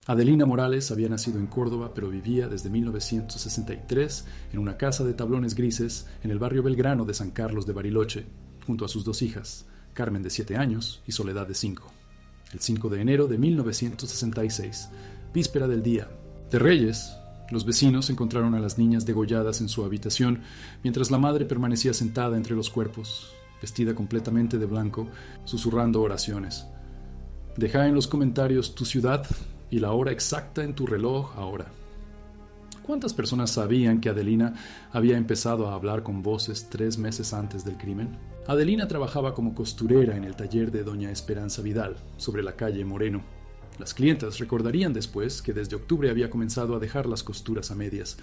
Adelina Morales había nacido en Córdoba, pero vivía desde 1963 en una casa de tablones grises en el barrio Belgrano de San Carlos de Bariloche, junto a sus dos hijas, Carmen de 7 años y Soledad de 5. El 5 de enero de 1966, víspera del Día de Reyes, los vecinos encontraron a las niñas degolladas en su habitación, mientras la madre permanecía sentada entre los cuerpos, vestida completamente de blanco, susurrando oraciones. Deja en los comentarios tu ciudad y la hora exacta en tu reloj ahora. ¿Cuántas personas sabían que Adelina había empezado a hablar con voces 3 meses antes del crimen? Adelina trabajaba como costurera en el taller de doña Esperanza Vidal, sobre la calle Moreno. Las clientas recordarían después que desde octubre había comenzado a dejar las costuras a medias.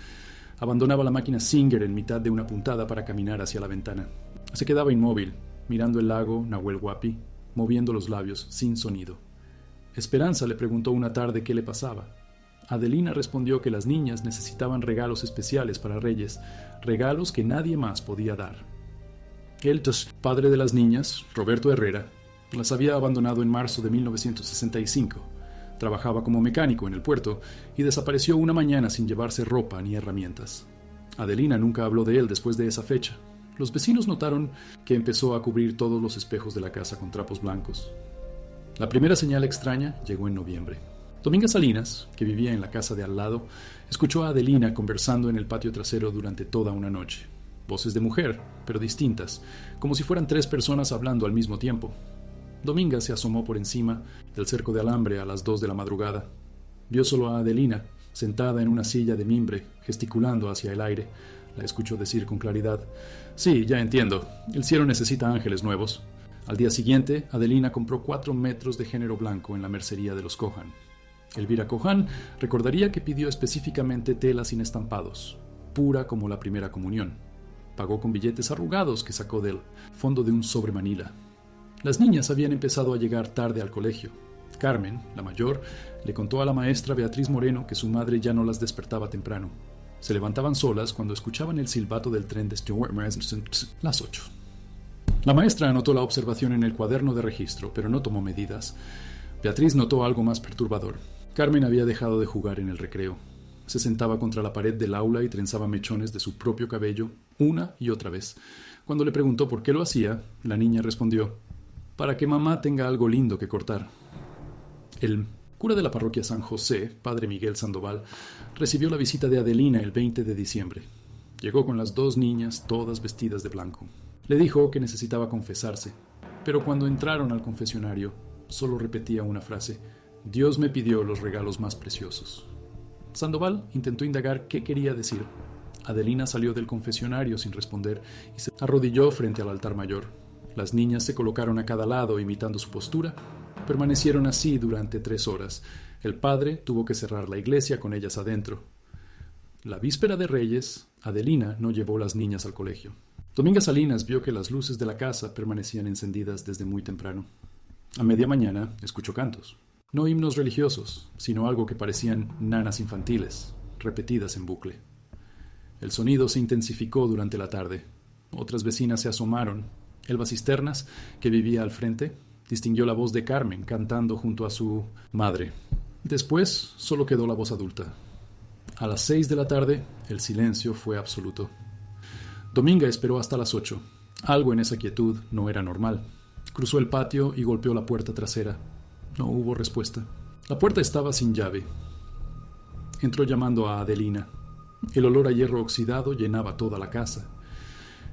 Abandonaba la máquina Singer en mitad de una puntada para caminar hacia la ventana. Se quedaba inmóvil, mirando el lago Nahuel Huapi, moviendo los labios sin sonido. Esperanza le preguntó una tarde qué le pasaba. Adelina respondió que las niñas necesitaban regalos especiales para Reyes, regalos que nadie más podía dar. El padre de las niñas, Roberto Herrera, las había abandonado en marzo de 1965. Trabajaba como mecánico en el puerto y desapareció una mañana sin llevarse ropa ni herramientas. Adelina nunca habló de él después de esa fecha. Los vecinos notaron que empezó a cubrir todos los espejos de la casa con trapos blancos. La primera señal extraña llegó en noviembre. Dominga Salinas, que vivía en la casa de al lado, escuchó a Adelina conversando en el patio trasero durante toda una noche. Voces de mujer, pero distintas, como si fueran 3 personas hablando al mismo tiempo. Dominga se asomó por encima del cerco de alambre a las 2 de la madrugada. Vio solo a Adelina, sentada en una silla de mimbre, gesticulando hacia el aire. La escuchó decir con claridad: «Sí, ya entiendo. El cielo necesita ángeles nuevos». Al día siguiente, Adelina compró 4 metros de género blanco en la mercería de los Cohan. Elvira Cohan recordaría que pidió específicamente tela sin estampados, pura como la primera comunión. Pagó con billetes arrugados que sacó del fondo de un sobre Manila. Las niñas habían empezado a llegar tarde al colegio. Carmen, la mayor, le contó a la maestra Beatriz Moreno que su madre ya no las despertaba temprano. Se levantaban solas cuando escuchaban el silbato del tren de Stuart Marsden, las 8. La maestra anotó la observación en el cuaderno de registro, pero no tomó medidas. Beatriz notó algo más perturbador. Carmen había dejado de jugar en el recreo. Se sentaba contra la pared del aula y trenzaba mechones de su propio cabello una y otra vez. Cuando le preguntó por qué lo hacía, la niña respondió: «Para que mamá tenga algo lindo que cortar». El cura de la parroquia San José, padre Miguel Sandoval, recibió la visita de Adelina el 20 de diciembre. Llegó con las 2 niñas, todas vestidas de blanco. Le dijo que necesitaba confesarse, pero cuando entraron al confesionario, solo repetía una frase: «Dios me pidió los regalos más preciosos». Sandoval intentó indagar qué quería decir. Adelina salió del confesionario sin responder y se arrodilló frente al altar mayor. Las niñas se colocaron a cada lado imitando su postura. Permanecieron así durante 3 horas. El padre tuvo que cerrar la iglesia con ellas adentro. La víspera de Reyes, Adelina no llevó las niñas al colegio. Dominga Salinas vio que las luces de la casa permanecían encendidas desde muy temprano. A media mañana escuchó cantos. No himnos religiosos, sino algo que parecían nanas infantiles, repetidas en bucle. El sonido se intensificó durante la tarde. Otras vecinas se asomaron. Elba Cisternas, que vivía al frente, distinguió la voz de Carmen cantando junto a su madre. Después solo quedó la voz adulta. A las 6 de la tarde, el silencio fue absoluto. Dominga esperó hasta las 8. Algo en esa quietud no era normal. Cruzó el patio y golpeó la puerta trasera. No hubo respuesta. La puerta estaba sin llave. Entró llamando a Adelina. El olor a hierro oxidado llenaba toda la casa.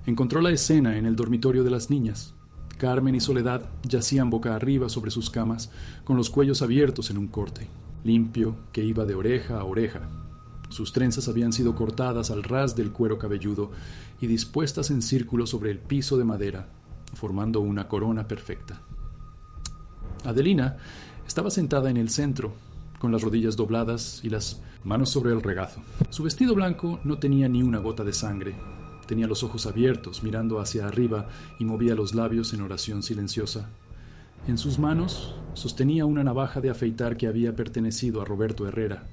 Encontró la escena en el dormitorio de las niñas. Carmen y Soledad yacían boca arriba sobre sus camas, con los cuellos abiertos en un corte, limpio, que iba de oreja a oreja. Sus trenzas habían sido cortadas al ras del cuero cabelludo y dispuestas en círculo sobre el piso de madera, formando una corona perfecta. Adelina estaba sentada en el centro, con las rodillas dobladas y las manos sobre el regazo. Su vestido blanco no tenía ni una gota de sangre. Tenía los ojos abiertos, mirando hacia arriba, y movía los labios en oración silenciosa. En sus manos sostenía una navaja de afeitar que había pertenecido a Roberto Herrera.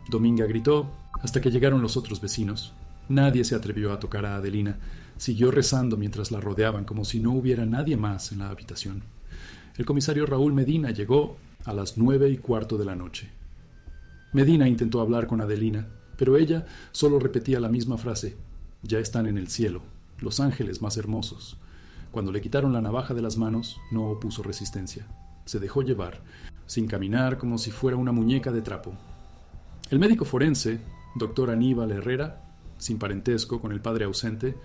Dominga gritó hasta que llegaron los otros vecinos. Nadie se atrevió a tocar a Adelina. Siguió rezando mientras la rodeaban, como si no hubiera nadie más en la habitación. El comisario Raúl Medina llegó a las 9:15 de la noche. Medina intentó hablar con Adelina, pero ella solo repetía la misma frase: ya están en el cielo, los ángeles más hermosos. Cuando le quitaron la navaja de las manos, no opuso resistencia. Se dejó llevar, sin caminar, como si fuera una muñeca de trapo. El médico forense, doctor Aníbal Herrera, sin parentesco con el padre ausente,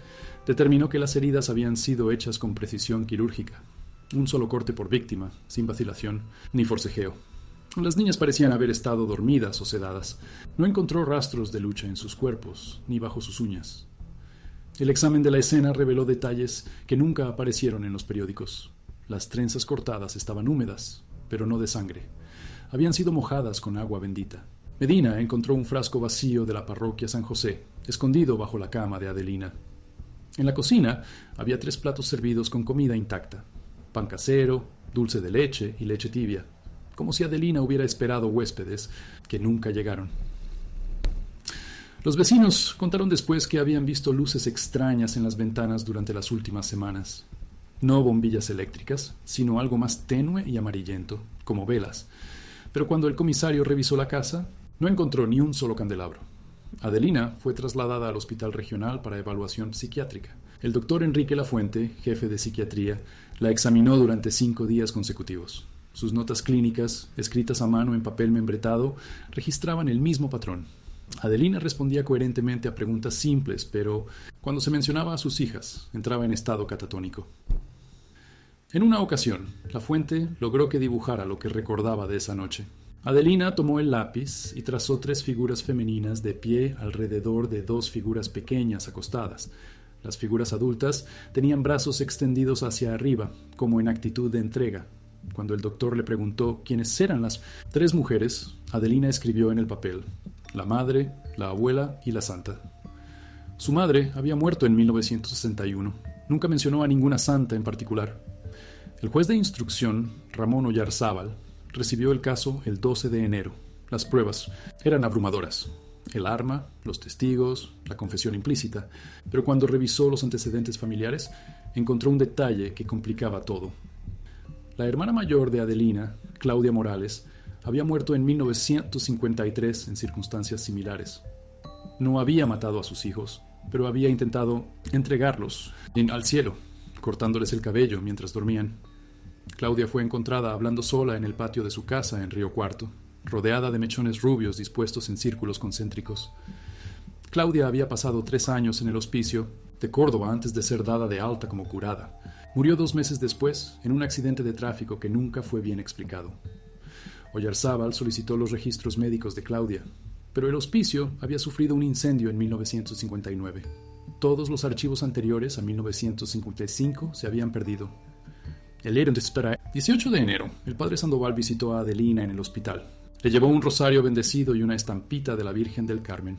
determinó que las heridas habían sido hechas con precisión quirúrgica. Un solo corte por víctima, sin vacilación ni forcejeo. Las niñas parecían haber estado dormidas o sedadas. No encontró rastros de lucha en sus cuerpos, ni bajo sus uñas. El examen de la escena reveló detalles que nunca aparecieron en los periódicos. Las trenzas cortadas estaban húmedas, pero no de sangre. Habían sido mojadas con agua bendita. Medina encontró un frasco vacío de la parroquia San José, escondido bajo la cama de Adelina. En la cocina había 3 platos servidos con comida intacta: pan casero, dulce de leche y leche tibia, como si Adelina hubiera esperado huéspedes que nunca llegaron. Los vecinos contaron después que habían visto luces extrañas en las ventanas durante las últimas semanas. No bombillas eléctricas, sino algo más tenue y amarillento, como velas. Pero cuando el comisario revisó la casa, no encontró ni un solo candelabro. Adelina fue trasladada al hospital regional para evaluación psiquiátrica. El doctor Enrique Lafuente, jefe de psiquiatría, la examinó durante 5 días consecutivos. Sus notas clínicas, escritas a mano en papel membretado, registraban el mismo patrón. Adelina respondía coherentemente a preguntas simples, pero cuando se mencionaba a sus hijas, entraba en estado catatónico. En una ocasión, Lafuente logró que dibujara lo que recordaba de esa noche. Adelina tomó el lápiz y trazó 3 figuras femeninas de pie alrededor de 2 figuras pequeñas acostadas. Las figuras adultas tenían brazos extendidos hacia arriba, como en actitud de entrega. Cuando el doctor le preguntó quiénes eran las 3 mujeres, Adelina escribió en el papel: la madre, la abuela y la santa. Su madre había muerto en 1961. Nunca mencionó a ninguna santa en particular. El juez de instrucción, Ramón Oyarzábal, recibió el caso el 12 de enero. Las pruebas eran abrumadoras: el arma, los testigos, la confesión implícita. Pero cuando revisó los antecedentes familiares, encontró un detalle que complicaba todo. La hermana mayor de Adelina, Claudia Morales, había muerto en 1953 en circunstancias similares. No había matado a sus hijos, pero había intentado entregarlos al cielo, cortándoles el cabello mientras dormían. Claudia fue encontrada hablando sola en el patio de su casa en Río Cuarto, rodeada de mechones rubios dispuestos en círculos concéntricos. Claudia había pasado 3 años en el hospicio de Córdoba antes de ser dada de alta como curada. Murió 2 meses después en un accidente de tráfico que nunca fue bien explicado. Oyarzábal solicitó los registros médicos de Claudia, pero el hospicio había sufrido un incendio en 1959. Todos los archivos anteriores a 1955 se habían perdido. El 18 de enero, el padre Sandoval visitó a Adelina en el hospital. Le llevó un rosario bendecido y una estampita de la Virgen del Carmen.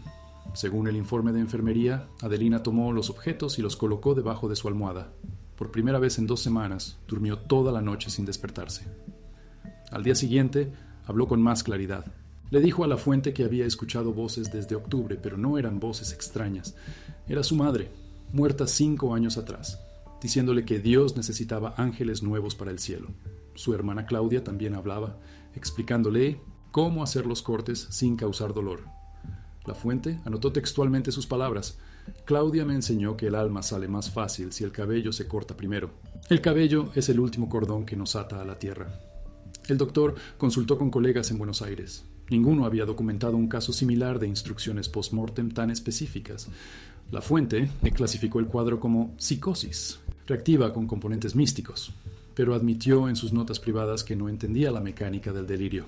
Según el informe de enfermería, Adelina tomó los objetos y los colocó debajo de su almohada. Por primera vez en 2 semanas, durmió toda la noche sin despertarse. Al día siguiente, habló con más claridad. Le dijo a Lafuente que había escuchado voces desde octubre, pero no eran voces extrañas. Era su madre, muerta 5 años atrás, diciéndole que Dios necesitaba ángeles nuevos para el cielo. Su hermana Claudia también hablaba, explicándole cómo hacer los cortes sin causar dolor. Lafuente anotó textualmente sus palabras: Claudia me enseñó que el alma sale más fácil si el cabello se corta primero. El cabello es el último cordón que nos ata a la tierra. El doctor consultó con colegas en Buenos Aires. Ninguno había documentado un caso similar de instrucciones post-mortem tan específicas. Lafuente clasificó el cuadro como psicosis, reactiva con componentes místicos, pero admitió en sus notas privadas que no entendía la mecánica del delirio.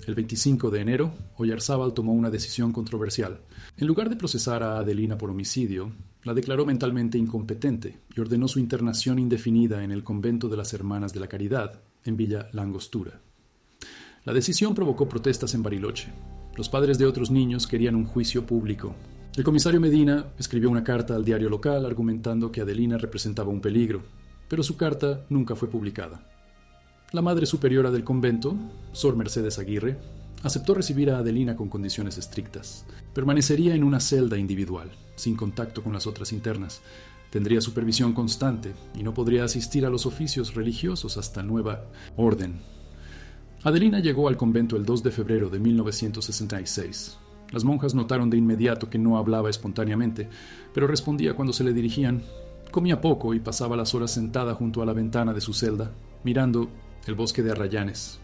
El 25 de enero, Oyarzábal tomó una decisión controversial. En lugar de procesar a Adelina por homicidio, la declaró mentalmente incompetente y ordenó su internación indefinida en el convento de las Hermanas de la Caridad, en Villa La Angostura. La decisión provocó protestas en Bariloche. Los padres de otros niños querían un juicio público. El comisario Medina escribió una carta al diario local argumentando que Adelina representaba un peligro, pero su carta nunca fue publicada. La madre superiora del convento, Sor Mercedes Aguirre, aceptó recibir a Adelina con condiciones estrictas. Permanecería en una celda individual, sin contacto con las otras internas. Tendría supervisión constante y no podría asistir a los oficios religiosos hasta nueva orden. Adelina llegó al convento el 2 de febrero de 1966. Las monjas notaron de inmediato que no hablaba espontáneamente, pero respondía cuando se le dirigían. Comía poco y pasaba las horas sentada junto a la ventana de su celda, mirando el bosque de arrayanes.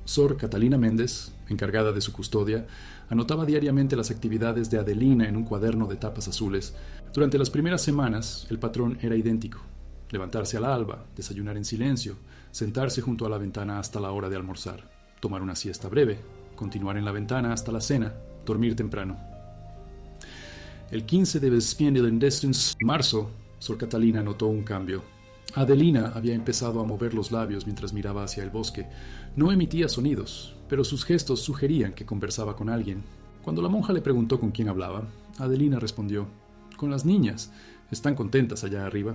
Sor Catalina Méndez, encargada de su custodia, anotaba diariamente las actividades de Adelina en un cuaderno de tapas azules. Durante las primeras semanas, el patrón era idéntico. Levantarse al alba, desayunar en silencio, sentarse junto a la ventana hasta la hora de almorzar, tomar una siesta breve, continuar en la ventana hasta la cena, dormir temprano. El 15 de marzo, Sor Catalina notó un cambio. Adelina había empezado a mover los labios mientras miraba hacia el bosque. No emitía sonidos, pero sus gestos sugerían que conversaba con alguien. Cuando la monja le preguntó con quién hablaba, Adelina respondió: «Con las niñas. Están contentas allá arriba».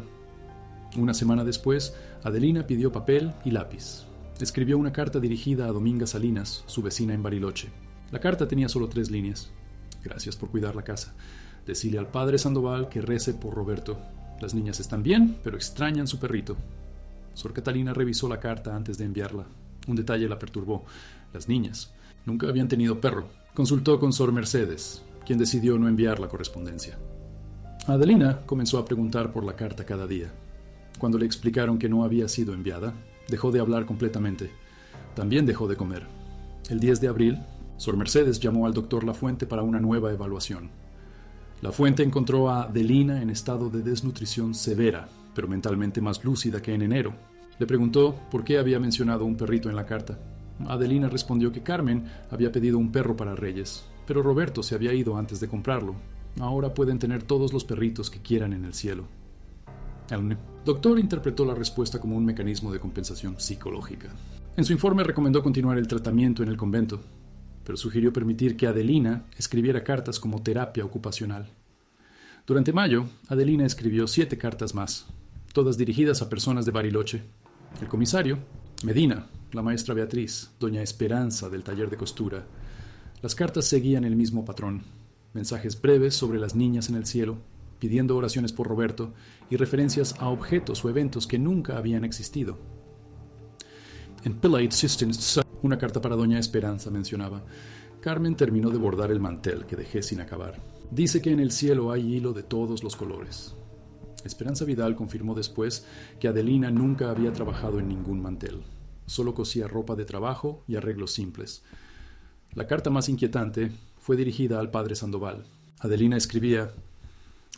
Una semana después, Adelina pidió papel y lápiz. Escribió una carta dirigida a Dominga Salinas, su vecina en Bariloche. La carta tenía solo 3 líneas. «Gracias por cuidar la casa. Decile al padre Sandoval que rece por Roberto. Las niñas están bien, pero extrañan su perrito». Sor Catalina revisó la carta antes de enviarla. Un detalle la perturbó. Las niñas nunca habían tenido perro. Consultó con Sor Mercedes, quien decidió no enviar la correspondencia. Adelina comenzó a preguntar por la carta cada día. Cuando le explicaron que no había sido enviada, dejó de hablar completamente. También dejó de comer. El 10 de abril, Sor Mercedes llamó al doctor Lafuente para una nueva evaluación. Lafuente encontró a Adelina en estado de desnutrición severa, pero mentalmente más lúcida que en enero. Le preguntó por qué había mencionado un perrito en la carta. Adelina respondió que Carmen había pedido un perro para Reyes, pero Roberto se había ido antes de comprarlo. Ahora pueden tener todos los perritos que quieran en el cielo. El doctor interpretó la respuesta como un mecanismo de compensación psicológica. En su informe recomendó continuar el tratamiento en el convento, pero sugirió permitir que Adelina escribiera cartas como terapia ocupacional. Durante mayo, Adelina escribió 7 cartas más, todas dirigidas a personas de Bariloche. El comisario, Medina, la maestra Beatriz, doña Esperanza del taller de costura. Las cartas seguían el mismo patrón: mensajes breves sobre las niñas en el cielo, pidiendo oraciones por Roberto y referencias a objetos o eventos que nunca habían existido. En Pelate Systems, una carta para doña Esperanza mencionaba: «Carmen terminó de bordar el mantel que dejé sin acabar. Dice que en el cielo hay hilo de todos los colores». Esperanza Vidal confirmó después que Adelina nunca había trabajado en ningún mantel. Solo cosía ropa de trabajo y arreglos simples. La carta más inquietante fue dirigida al padre Sandoval. Adelina escribía: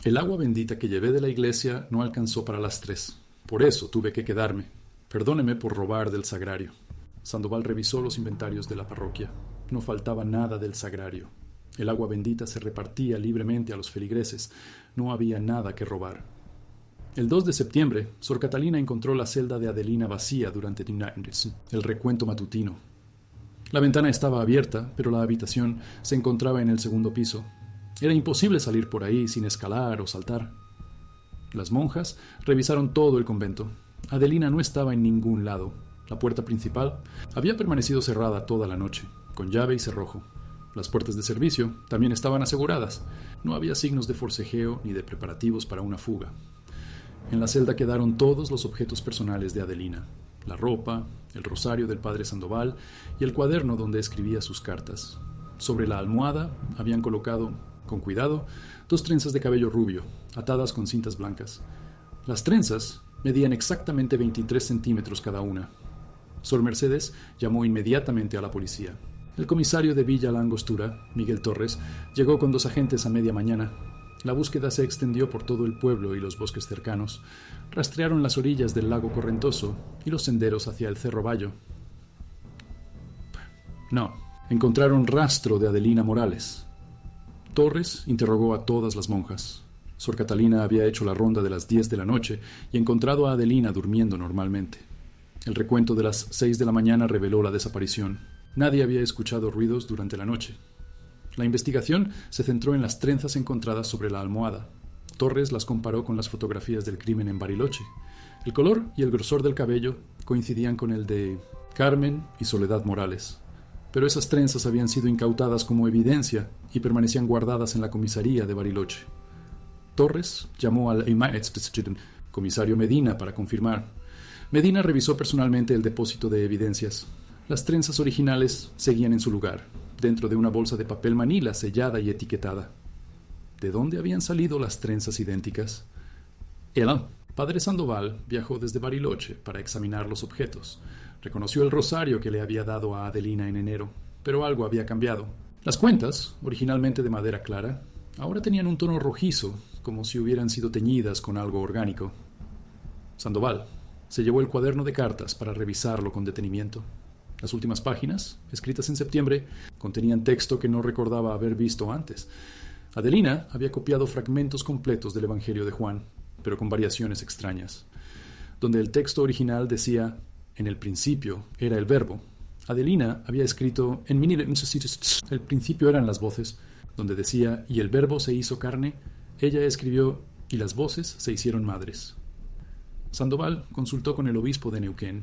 «El agua bendita que llevé de la iglesia no alcanzó para las 3. Por eso tuve que quedarme. Perdóneme por robar del sagrario». Sandoval revisó los inventarios de la parroquia. No faltaba nada del sagrario. El agua bendita se repartía libremente a los feligreses. No había nada que robar. El 2 de septiembre, Sor Catalina encontró la celda de Adelina vacía durante el recuento matutino. La ventana estaba abierta, pero la habitación se encontraba en el segundo piso. Era imposible salir por ahí sin escalar o saltar. Las monjas revisaron todo el convento. Adelina no estaba en ningún lado. La puerta principal había permanecido cerrada toda la noche, con llave y cerrojo. Las puertas de servicio también estaban aseguradas. No había signos de forcejeo ni de preparativos para una fuga. En la celda quedaron todos los objetos personales de Adelina: la ropa, el rosario del padre Sandoval y el cuaderno donde escribía sus cartas. Sobre la almohada habían colocado, con cuidado, 2 trenzas de cabello rubio, atadas con cintas blancas. Las trenzas medían exactamente 23 centímetros cada una. Sor Mercedes llamó inmediatamente a la policía. El comisario de Villa La Angostura, Miguel Torres, llegó con 2 agentes a media mañana. La búsqueda se extendió por todo el pueblo y los bosques cercanos. Rastrearon las orillas del lago Correntoso y los senderos hacia el Cerro Bayo. No, encontraron rastro de Adelina Morales. Torres interrogó a todas las monjas. Sor Catalina había hecho la ronda de las 10 de la noche y encontrado a Adelina durmiendo normalmente. El recuento de las 6 de la mañana reveló la desaparición. Nadie había escuchado ruidos durante la noche. La investigación se centró en las trenzas encontradas sobre la almohada. Torres las comparó con las fotografías del crimen en Bariloche. El color y el grosor del cabello coincidían con el de Carmen y Soledad Morales. Pero esas trenzas habían sido incautadas como evidencia y permanecían guardadas en la comisaría de Bariloche. Torres llamó al comisario Medina para confirmar. Medina revisó personalmente el depósito de evidencias. Las trenzas originales seguían en su lugar, dentro de una bolsa de papel manila sellada y etiquetada. ¿De dónde habían salido las trenzas idénticas? El padre Sandoval viajó desde Bariloche para examinar los objetos. Reconoció el rosario que le había dado a Adelina en enero, pero algo había cambiado. Las cuentas, originalmente de madera clara, ahora tenían un tono rojizo, como si hubieran sido teñidas con algo orgánico. Sandoval se llevó el cuaderno de cartas para revisarlo con detenimiento. Las últimas páginas, escritas en septiembre, contenían texto que no recordaba haber visto antes. Adelina había copiado fragmentos completos del Evangelio de Juan, pero con variaciones extrañas. Donde el texto original decía, en el principio era el verbo, Adelina había escrito, el principio eran las voces, donde decía, y el verbo se hizo carne, ella escribió, y las voces se hicieron madres. Sandoval consultó con el obispo de Neuquén.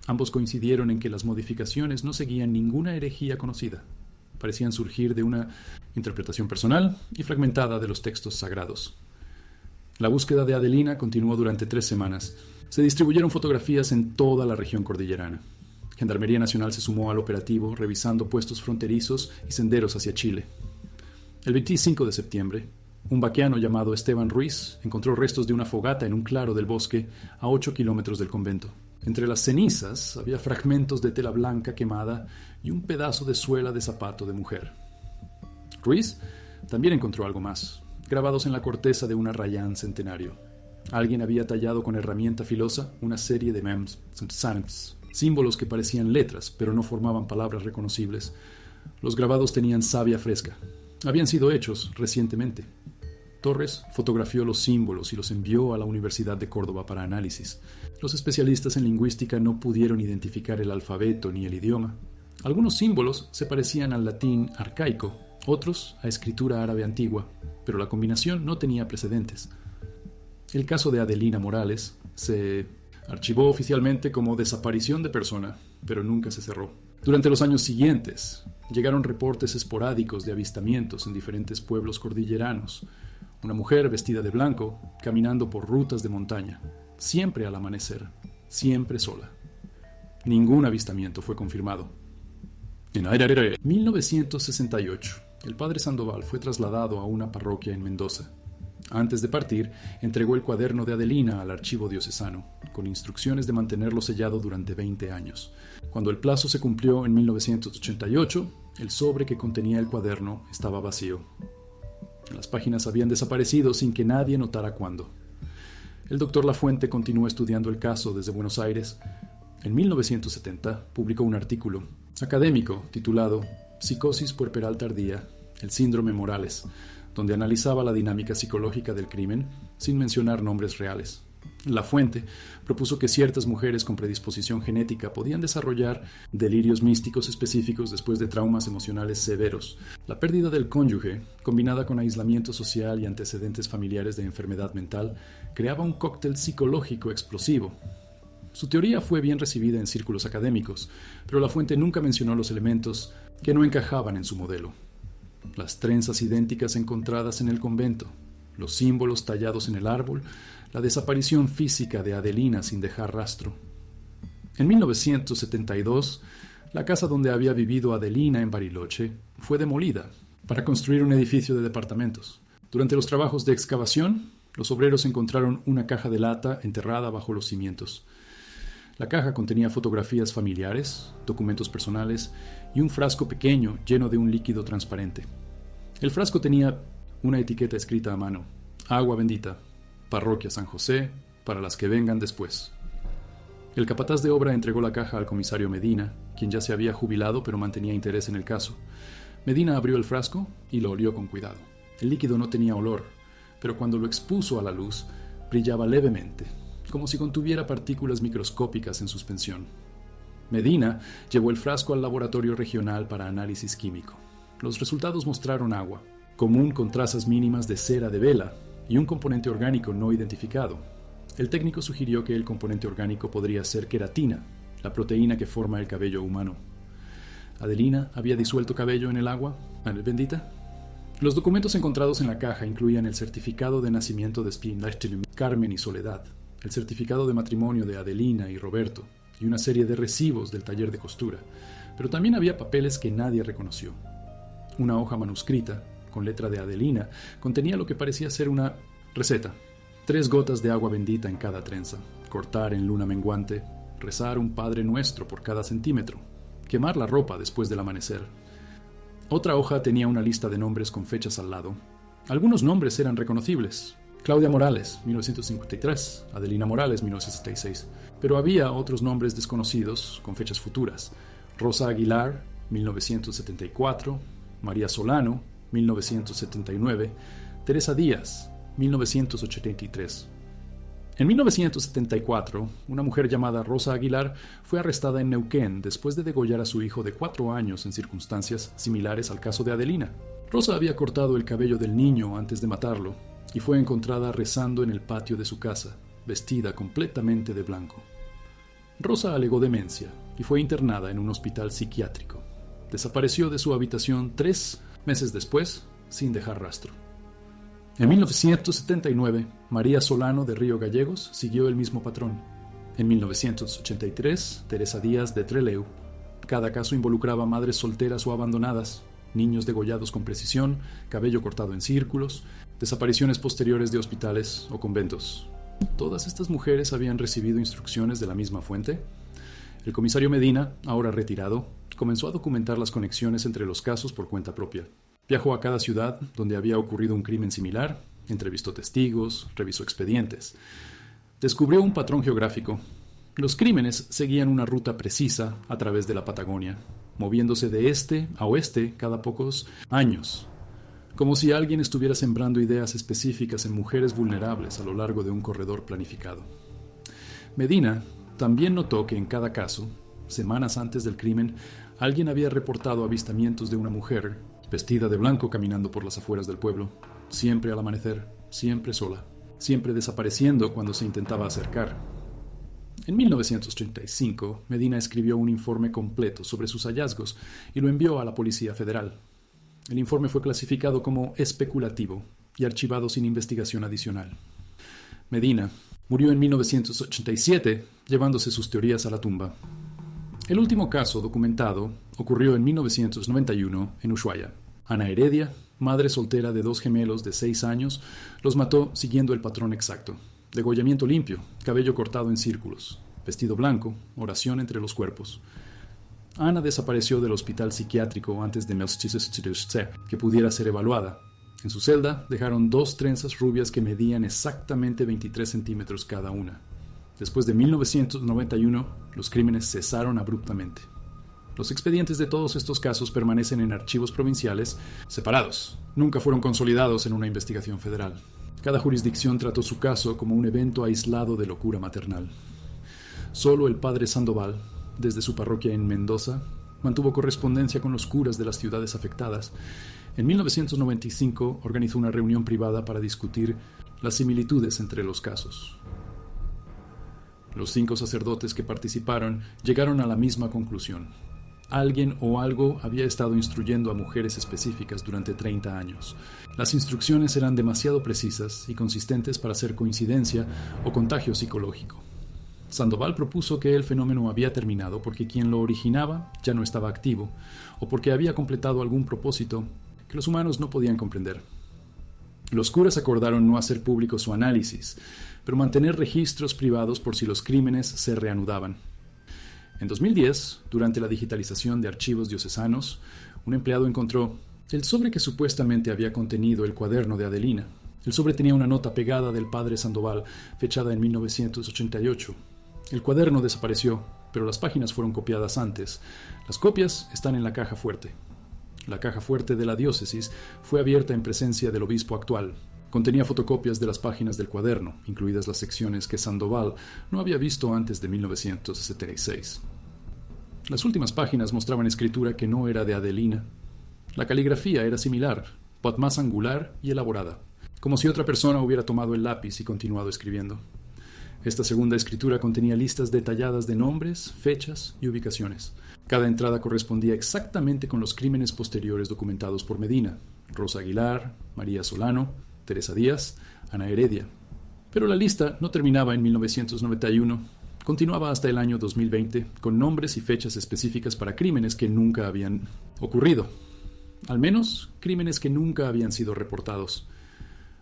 Ambos coincidieron en que las modificaciones no seguían ninguna herejía conocida. Parecían surgir de una interpretación personal y fragmentada de los textos sagrados. La búsqueda de Adelina continuó durante 3 semanas. Se distribuyeron fotografías en toda la región cordillerana. Gendarmería Nacional se sumó al operativo, revisando puestos fronterizos y senderos hacia Chile. El 25 de septiembre, un vaqueano llamado Esteban Ruiz encontró restos de una fogata en un claro del bosque a 8 kilómetros del convento. Entre las cenizas había fragmentos de tela blanca quemada y un pedazo de suela de zapato de mujer. Ruiz también encontró algo más, grabados en la corteza de un arrayán centenario. Alguien había tallado con herramienta filosa una serie de mems, símbolos que parecían letras, pero no formaban palabras reconocibles. Los grabados tenían savia fresca. Habían sido hechos recientemente. Torres fotografió los símbolos y los envió a la Universidad de Córdoba para análisis. Los especialistas en lingüística no pudieron identificar el alfabeto ni el idioma. Algunos símbolos se parecían al latín arcaico, otros a escritura árabe antigua, pero la combinación no tenía precedentes. El caso de Adelina Morales se archivó oficialmente como desaparición de persona, pero nunca se cerró. Durante los años siguientes, llegaron reportes esporádicos de avistamientos en diferentes pueblos cordilleranos. Una mujer vestida de blanco, caminando por rutas de montaña, siempre al amanecer, siempre sola. Ningún avistamiento fue confirmado. En 1968, el padre Sandoval fue trasladado a una parroquia en Mendoza. Antes de partir, entregó el cuaderno de Adelina al archivo diocesano, con instrucciones de mantenerlo sellado durante 20 años. Cuando el plazo se cumplió en 1988, el sobre que contenía el cuaderno estaba vacío. Las páginas habían desaparecido sin que nadie notara cuándo. El doctor Lafuente continuó estudiando el caso desde Buenos Aires. En 1970 publicó un artículo académico titulado Psicosis puerperal tardía, el síndrome Morales, donde analizaba la dinámica psicológica del crimen sin mencionar nombres reales. Lafuente propuso que ciertas mujeres con predisposición genética podían desarrollar delirios místicos específicos después de traumas emocionales severos. La pérdida del cónyuge, combinada con aislamiento social y antecedentes familiares de enfermedad mental, creaba un cóctel psicológico explosivo. Su teoría fue bien recibida en círculos académicos, pero Lafuente nunca mencionó los elementos que no encajaban en su modelo. Las trenzas idénticas encontradas en el convento, los símbolos tallados en el árbol, la desaparición física de Adelina sin dejar rastro. En 1972, la casa donde había vivido Adelina en Bariloche fue demolida para construir un edificio de departamentos. Durante los trabajos de excavación, los obreros encontraron una caja de lata enterrada bajo los cimientos. La caja contenía fotografías familiares, documentos personales y un frasco pequeño lleno de un líquido transparente. El frasco tenía una etiqueta escrita a mano: Agua bendita, Parroquia San José, para las que vengan después. El capataz de obra entregó la caja al comisario Medina, quien ya se había jubilado pero mantenía interés en el caso. Medina abrió el frasco y lo olió con cuidado. El líquido no tenía olor, pero cuando lo expuso a la luz, brillaba levemente, como si contuviera partículas microscópicas en suspensión. Medina llevó el frasco al laboratorio regional para análisis químico. Los resultados mostraron agua, común con trazas mínimas de cera de vela y un componente orgánico no identificado. El técnico sugirió que el componente orgánico podría ser queratina, la proteína que forma el cabello humano. ¿Adelina había disuelto cabello en el agua bendita? Los documentos encontrados en la caja incluían el certificado de nacimiento de Carmen y Soledad, el certificado de matrimonio de Adelina y Roberto, y una serie de recibos del taller de costura, pero también había papeles que nadie reconoció. Una hoja manuscrita, con letra de Adelina, contenía lo que parecía ser una receta: 3 gotas de agua bendita en cada trenza, cortar en luna menguante, rezar un Padre Nuestro por cada centímetro, quemar la ropa después del amanecer. Otra hoja tenía una lista de nombres con fechas al lado. Algunos nombres eran reconocibles: Claudia Morales, 1953, Adelina Morales, 1966, pero había otros nombres desconocidos con fechas futuras: Rosa Aguilar, 1974, María Solano, 1979, Teresa Díaz, 1983. En 1974, una mujer llamada Rosa Aguilar fue arrestada en Neuquén después de degollar a su hijo de 4 años en circunstancias similares al caso de Adelina. Rosa había cortado el cabello del niño antes de matarlo y fue encontrada rezando en el patio de su casa, vestida completamente de blanco. Rosa alegó demencia y fue internada en un hospital psiquiátrico. Desapareció de su habitación 3 meses después, sin dejar rastro. En 1979, María Solano de Río Gallegos siguió el mismo patrón. En 1983, Teresa Díaz de Trelew. Cada caso involucraba madres solteras o abandonadas, niños degollados con precisión, cabello cortado en círculos, desapariciones posteriores de hospitales o conventos. ¿Todas estas mujeres habían recibido instrucciones de la misma fuente? El comisario Medina, ahora retirado, comenzó a documentar las conexiones entre los casos por cuenta propia. Viajó a cada ciudad donde había ocurrido un crimen similar, entrevistó testigos, revisó expedientes. Descubrió un patrón geográfico. Los crímenes seguían una ruta precisa a través de la Patagonia, moviéndose de este a oeste cada pocos años, como si alguien estuviera sembrando ideas específicas en mujeres vulnerables a lo largo de un corredor planificado. Medina también notó que en cada caso, semanas antes del crimen, alguien había reportado avistamientos de una mujer vestida de blanco caminando por las afueras del pueblo, siempre al amanecer, siempre sola, siempre desapareciendo cuando se intentaba acercar. En 1985, Medina escribió un informe completo sobre sus hallazgos y lo envió a la Policía Federal. El informe fue clasificado como especulativo y archivado sin investigación adicional. Medina murió en 1987, llevándose sus teorías a la tumba. El último caso documentado ocurrió en 1991 en Ushuaia. Ana Heredia, madre soltera de 2 gemelos de 6 años, los mató siguiendo el patrón exacto: degollamiento limpio, cabello cortado en círculos, vestido blanco, oración entre los cuerpos. Ana desapareció del hospital psiquiátrico antes de que pudiera ser evaluada. En su celda dejaron 2 trenzas rubias que medían exactamente 23 centímetros cada una. Después de 1991, los crímenes cesaron abruptamente. Los expedientes de todos estos casos permanecen en archivos provinciales separados. Nunca fueron consolidados en una investigación federal. Cada jurisdicción trató su caso como un evento aislado de locura maternal. Solo el padre Sandoval, desde su parroquia en Mendoza, mantuvo correspondencia con los curas de las ciudades afectadas. En 1995 organizó una reunión privada para discutir las similitudes entre los casos. Los 5 sacerdotes que participaron llegaron a la misma conclusión: alguien o algo había estado instruyendo a mujeres específicas durante 30 años. Las instrucciones eran demasiado precisas y consistentes para ser coincidencia o contagio psicológico. Sandoval propuso que el fenómeno había terminado porque quien lo originaba ya no estaba activo, o porque había completado algún propósito que los humanos no podían comprender. Los curas acordaron no hacer público su análisis, pero mantener registros privados por si los crímenes se reanudaban. En 2010, durante la digitalización de archivos diocesanos, un empleado encontró el sobre que supuestamente había contenido el cuaderno de Adelina. El sobre tenía una nota pegada del padre Sandoval, fechada en 1988. El cuaderno desapareció, pero las páginas fueron copiadas antes. Las copias están en la caja fuerte. La caja fuerte de la diócesis fue abierta en presencia del obispo actual. Contenía fotocopias de las páginas del cuaderno, incluidas las secciones que Sandoval no había visto antes de 1976. Las últimas páginas mostraban escritura que no era de Adelina. La caligrafía era similar, pero más angular y elaborada, como si otra persona hubiera tomado el lápiz y continuado escribiendo. Esta segunda escritura contenía listas detalladas de nombres, fechas y ubicaciones. Cada entrada correspondía exactamente con los crímenes posteriores documentados por Medina: Rosa Aguilar, María Solano, Teresa Díaz, Ana Heredia. Pero la lista no terminaba en 1991, continuaba hasta el año 2020 con nombres y fechas específicas para crímenes que nunca habían ocurrido. Al menos, crímenes que nunca habían sido reportados.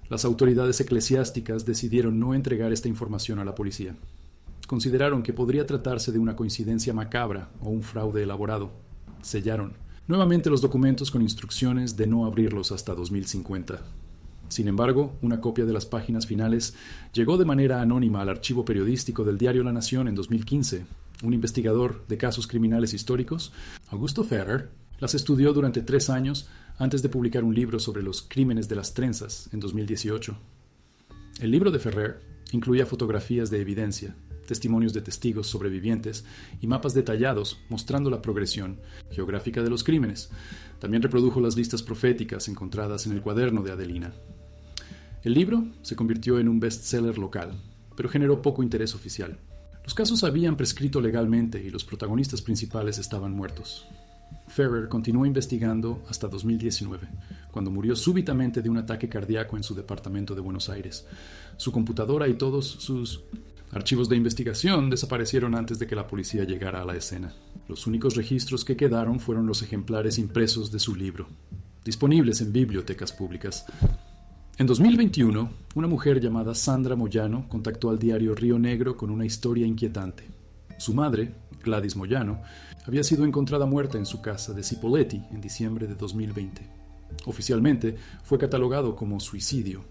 Las autoridades eclesiásticas decidieron no entregar esta información a la policía. Consideraron que podría tratarse de una coincidencia macabra o un fraude elaborado. Sellaron nuevamente los documentos con instrucciones de no abrirlos hasta 2050. Sin embargo, una copia de las páginas finales llegó de manera anónima al archivo periodístico del diario La Nación en 2015. Un investigador de casos criminales históricos, Augusto Ferrer, las estudió durante 3 años antes de publicar un libro sobre los crímenes de las trenzas en 2018. El libro de Ferrer incluía fotografías de evidencia, testimonios de testigos sobrevivientes y mapas detallados mostrando la progresión geográfica de los crímenes. También reprodujo las listas proféticas encontradas en el cuaderno de Adelina. El libro se convirtió en un bestseller local, pero generó poco interés oficial. Los casos habían prescrito legalmente y los protagonistas principales estaban muertos. Ferrer continuó investigando hasta 2019, cuando murió súbitamente de un ataque cardíaco en su departamento de Buenos Aires. Su computadora y todos sus archivos de investigación desaparecieron antes de que la policía llegara a la escena. Los únicos registros que quedaron fueron los ejemplares impresos de su libro, disponibles en bibliotecas públicas. En 2021, una mujer llamada Sandra Moyano contactó al diario Río Negro con una historia inquietante. Su madre, Gladys Moyano, había sido encontrada muerta en su casa de Cipolletti en diciembre de 2020. Oficialmente, fue catalogado como suicidio.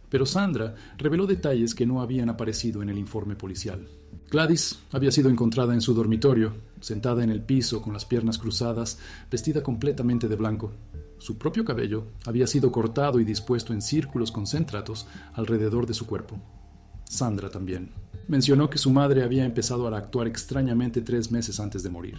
Pero Sandra reveló detalles que no habían aparecido en el informe policial. Gladys había sido encontrada en su dormitorio, sentada en el piso con las piernas cruzadas, vestida completamente de blanco. Su propio cabello había sido cortado y dispuesto en círculos concéntricos alrededor de su cuerpo. Sandra también mencionó que su madre había empezado a actuar extrañamente 3 meses antes de morir.